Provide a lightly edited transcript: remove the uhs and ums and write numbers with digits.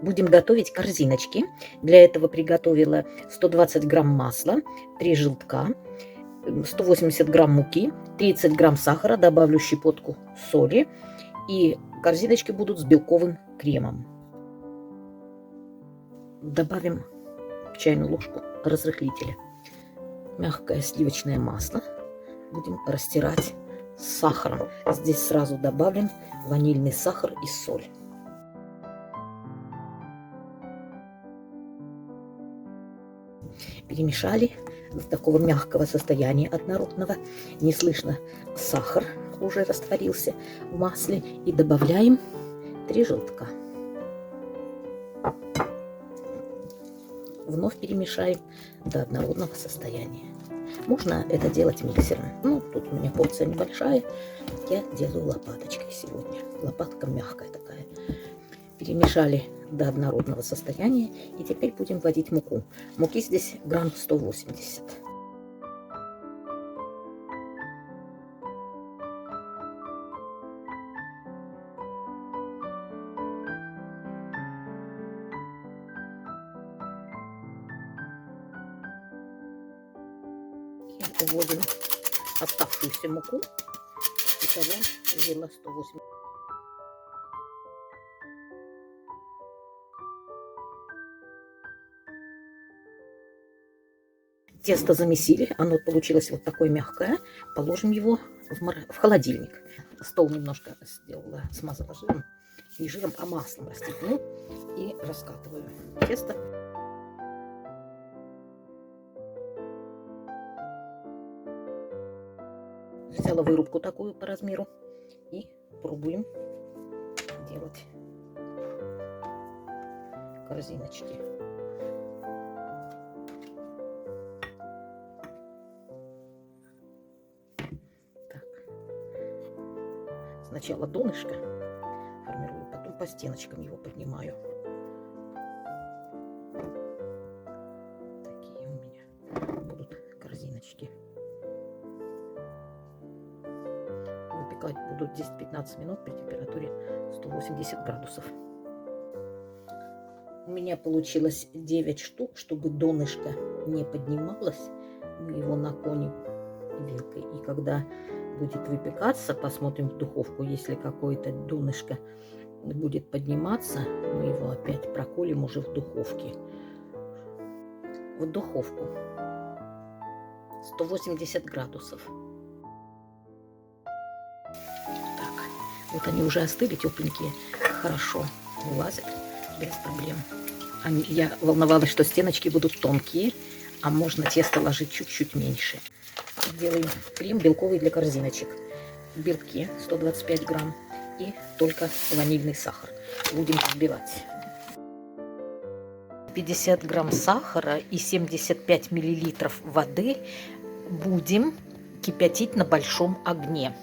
Будем готовить корзиночки. Для этого приготовила 120 грамм масла, 3 желтка, 180 грамм муки, 30 грамм сахара, добавлю щепотку соли. И корзиночки будут с белковым кремом. Добавим чайную ложку разрыхлителя. Мягкое сливочное масло будем растирать с сахаром. Здесь сразу добавим ванильный сахар и соль. Перемешали до такого мягкого состояния однородного. Не слышно, сахар уже растворился в масле. И добавляем 3 желтка. Вновь перемешаем до однородного состояния. Можно это делать миксером. Ну, тут у меня порция небольшая. Я делаю лопаточкой сегодня. Лопатка мягкая такая. Перемешали до однородного состояния. И теперь будем вводить муку. Муки здесь грамм 180. Вводим оставшуюся муку. Итого взяла 180. Тесто замесили, оно получилось вот такое мягкое. Положим его в холодильник. Стол немножко сделала, смазала жиром. Не жиром, а маслом растекну. И раскатываю тесто. Взяла вырубку такую по размеру. И пробуем делать корзиночки. Сначала донышко формирую, потом по стеночкам его поднимаю. Такие у меня будут корзиночки. Выпекать буду 10-15 минут при температуре 180 градусов. У меня получилось 9 штук, чтобы донышко не поднималось. Мы его наклоним вилкой. И когда будет выпекаться, посмотрим в духовку. Если какое-то донышко будет подниматься, мы его опять проколем уже в духовке. В духовку 180 градусов. Так, вот они уже остыли, тепленькие, хорошо вылазят без проблем. Я волновалась, что стеночки будут тонкие, а можно тесто ложить чуть-чуть меньше. Делаем крем белковый для корзиночек. Белки 125 грамм и только ванильный сахар. Будем взбивать. 50 грамм сахара и 75 миллилитров воды будем кипятить на большом огне.